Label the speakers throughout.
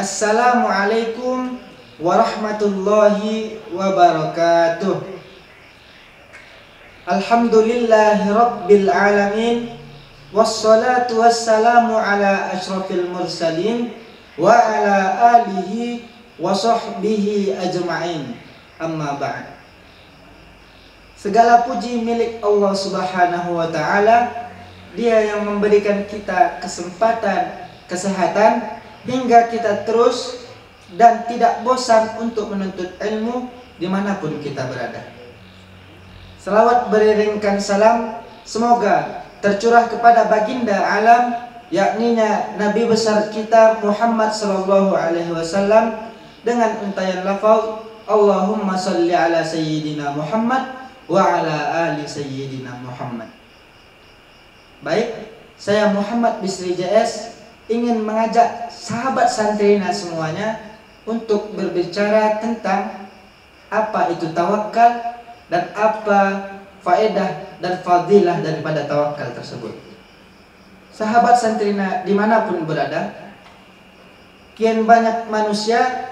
Speaker 1: Assalamualaikum warahmatullahi wabarakatuh. Alhamdulillahi rabbil alamin, wassalatu wassalamu ala ashrafil mursalin wa ala alihi wa sahbihi ajma'in. Amma ba'd. Segala puji milik Allah Subhanahu wa ta'ala. Dia yang memberikan kita kesempatan, kesehatan, hingga kita terus dan tidak bosan untuk menuntut ilmu dimanapun kita berada. Selawat beriringkan salam semoga tercurah kepada baginda alam, yakninya Nabi besar kita Muhammad sallallahu alaihi wasallam, dengan untayan lafaz Allahumma salli ala sayyidina Muhammad wa ala ali sayyidina Muhammad. Baik, saya Muhammad Bisri JS ingin mengajak sahabat santrina semuanya untuk berbicara tentang apa itu tawakal dan apa faedah dan fadilah daripada tawakal tersebut. Sahabat santrina dimanapun berada, kian banyak manusia,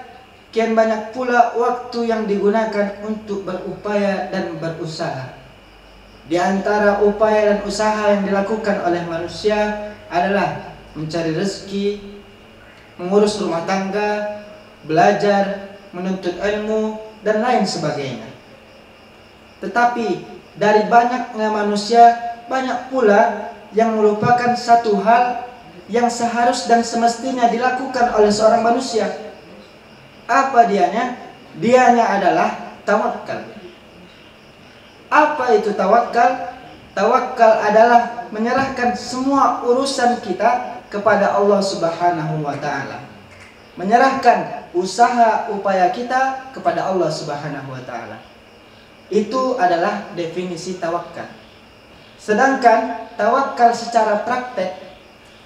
Speaker 1: kian banyak pula waktu yang digunakan untuk berupaya dan berusaha. Di antara upaya dan usaha yang dilakukan oleh manusia adalah mencari rezeki, mengurus rumah tangga, belajar, menuntut ilmu, dan lain sebagainya. Tetapi dari banyaknya manusia, banyak pula yang melupakan satu hal yang seharus dan semestinya dilakukan oleh seorang manusia. Apa dianya? Dianya adalah tawakal. Apa itu tawakal? Tawakal adalah menyerahkan semua urusan kita kepada Allah Subhanahu wa ta'ala. Menyerahkan usaha upaya kita kepada Allah Subhanahu wa ta'ala. Itu adalah definisi tawakal. Sedangkan tawakal secara praktek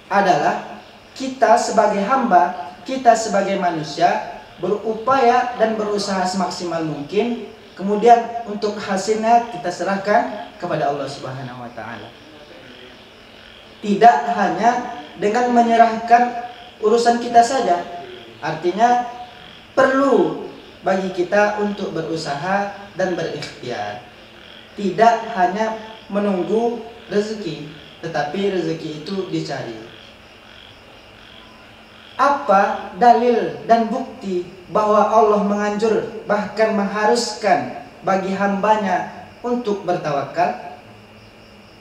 Speaker 1: adalah kita sebagai hamba, kita sebagai manusia berupaya dan berusaha semaksimal mungkin, kemudian untuk hasilnya kita serahkan kepada Allah Subhanahu wa ta'ala. Tidak hanya dengan menyerahkan urusan kita saja, artinya perlu bagi kita untuk berusaha dan berikhtiar. Tidak hanya menunggu rezeki, tetapi rezeki itu dicari. Apa dalil dan bukti bahwa Allah menganjur, bahkan mengharuskan bagi hambanya untuk bertawakal?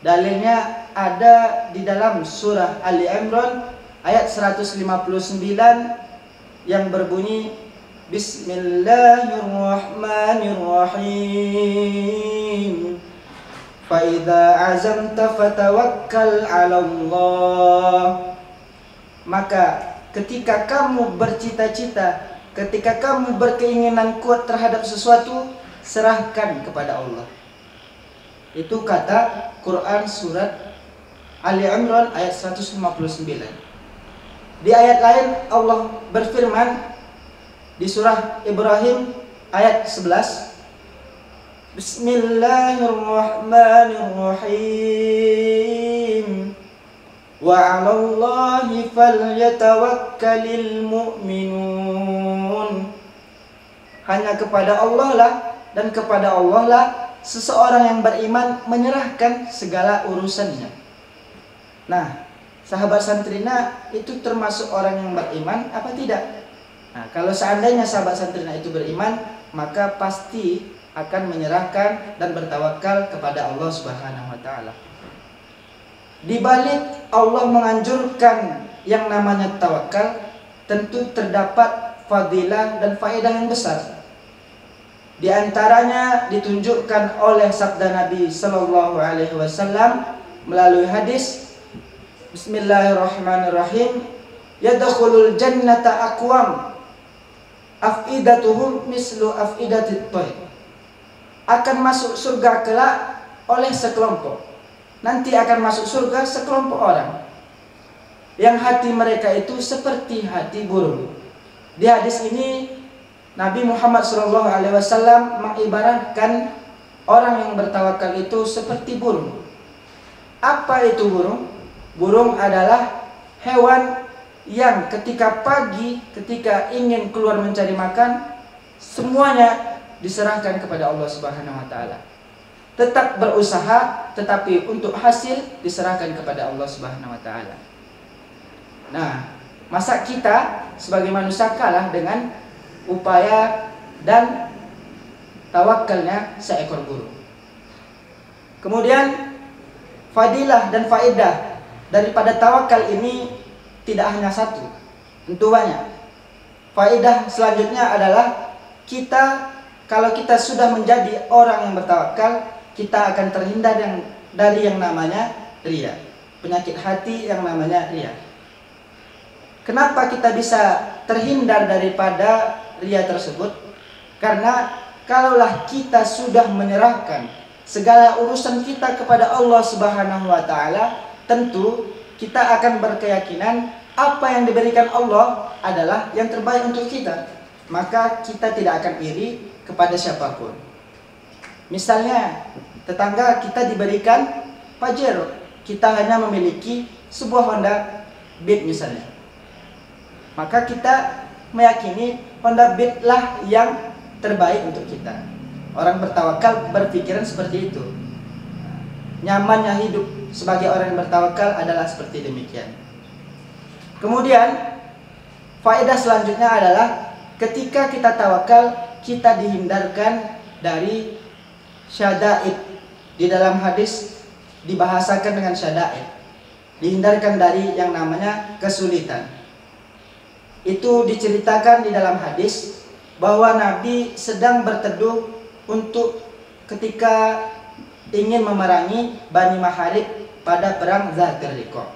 Speaker 1: Dalilnya ada di dalam surah Ali Imran ayat 159 yang berbunyi Bismillahirrahmanirrahim. Fa idza azamta fatawakkal 'ala Allah. Maka ketika kamu bercita-cita, ketika kamu berkeinginan kuat terhadap sesuatu, serahkan kepada Allah. Itu kata Quran surat Ali Imran ayat 159. Di ayat lain Allah berfirman di surah Ibrahim ayat 11, Bismillahirrahmanirrahim. Wa 'alallahi falyatawakkalul mu'minun. Hanya kepada Allah lah dan kepada Allah lah seseorang yang beriman menyerahkan segala urusannya. Nah, sahabat santrina itu termasuk orang yang beriman apa tidak? Nah, kalau seandainya sahabat santrina itu beriman, maka pasti akan menyerahkan dan bertawakal kepada Allah Subhanahu wa ta'ala. Di balik Allah menganjurkan yang namanya tawakal, tentu terdapat fadilah dan faedah yang besar. Di antaranya ditunjukkan oleh sabda Nabi sallallahu alaihi wasallam melalui hadis Bismillahirrahmanirrahim. Yadkhulul jannata aqwam afidatuhum mislu afidatit tayr. Akan masuk surga kelak oleh sekelompok. Nanti akan masuk surga sekelompok orang yang hati mereka itu seperti hati burung. Di hadis ini Nabi Muhammad SAW mengibaratkan orang yang bertawakal itu seperti burung. Apa itu burung? Burung adalah hewan yang ketika pagi, ketika ingin keluar mencari makan, semuanya diserahkan kepada Allah Subhanahu wa taala. Tetap berusaha, tetapi untuk hasil diserahkan kepada Allah Subhanahu wa taala. Nah, masa kita sebagai manusia kalah dengan upaya dan tawakalnya seekor burung. Kemudian fadilah dan faedah daripada tawakal ini tidak hanya satu, tentu banyak. Faedah selanjutnya adalah kalau kita sudah menjadi orang yang bertawakal, kita akan terhindar dari yang namanya riya, penyakit hati yang namanya riya. Kenapa kita bisa terhindar daripada riya tersebut? Karena kalaulah kita sudah menyerahkan segala urusan kita kepada Allah Subhanahu wa taala, tentu kita akan berkeyakinan apa yang diberikan Allah adalah yang terbaik untuk kita. Maka kita tidak akan iri kepada siapapun. Misalnya, tetangga kita diberikan Pajero, kita hanya memiliki sebuah Honda Beat misalnya. Maka kita meyakini Honda Beat lah yang terbaik untuk kita. Orang bertawakal berpikiran seperti itu. Nyamannya hidup sebagai orang yang bertawakal adalah seperti demikian. Kemudian faedah selanjutnya adalah ketika kita tawakal, kita dihindarkan dari syada'id. Di dalam hadis dibahasakan dengan syada'id, dihindarkan dari yang namanya kesulitan. Itu diceritakan di dalam hadis bahwa Nabi sedang berteduh untuk ketika ingin memerangi Bani Maharib pada perang Zatir Riqah.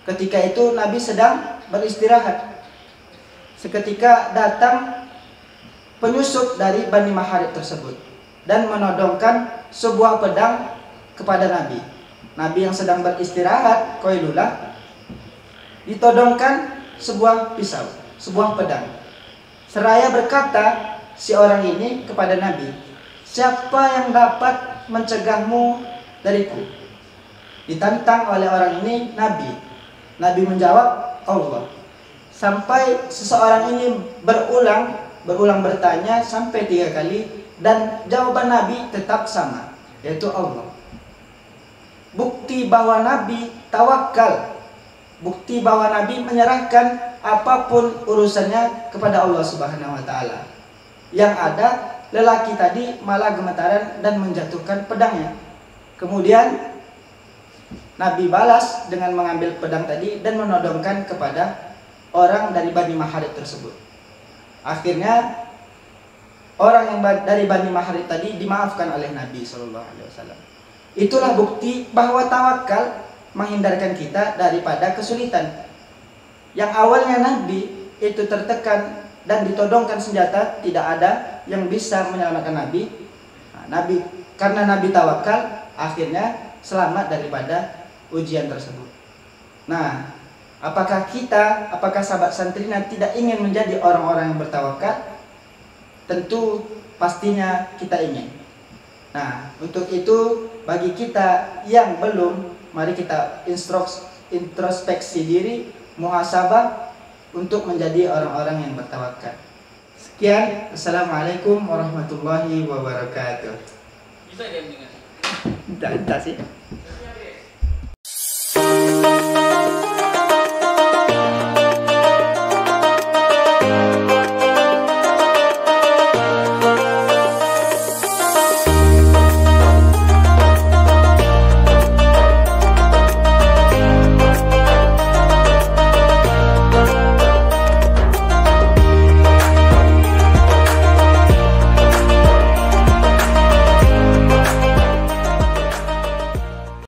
Speaker 1: Ketika itu Nabi sedang beristirahat. Seketika datang penyusup dari Bani Maharib tersebut dan menodongkan sebuah pedang kepada Nabi. Nabi yang sedang beristirahat, Qailulah, ditodongkan sebuah pisau, sebuah pedang. Seraya berkata si orang ini kepada Nabi, "Siapa yang dapat mencegahmu dariku?" Ditantang oleh orang ini Nabi. Nabi menjawab, "Allah." Sampai seseorang ini berulang bertanya sampai 3 kali, dan jawaban Nabi tetap sama, yaitu Allah. Bukti bahwa Nabi tawakal, bukti bahwa Nabi menyerahkan apapun urusannya kepada Allah Subhanahu wa taala. Yang ada lelaki tadi malah gemetaran dan menjatuhkan pedangnya. Kemudian Nabi balas dengan mengambil pedang tadi dan menodongkan kepada orang dari Bani Maharib tersebut. Akhirnya orang yang dari Bani Maharib tadi dimaafkan oleh Nabi SAW. Itulah bukti bahwa tawakal menghindarkan kita daripada kesulitan. Yang awalnya Nabi itu tertekan dan ditodongkan senjata, tidak ada yang bisa menyelamatkan Nabi. Karena Nabi tawakal, akhirnya selamat daripada ujian tersebut. Nah, apakah sahabat santrina tidak ingin menjadi orang-orang yang bertawakal? Tentu pastinya kita ingin. Nah, untuk itu bagi kita yang belum, mari kita introspeksi diri, muhasabah untuk menjadi orang-orang yang bertawakal. Sekian, assalamualaikum warahmatullahi wabarakatuh.
Speaker 2: Bisa dia mendengar?
Speaker 1: Tidak sih.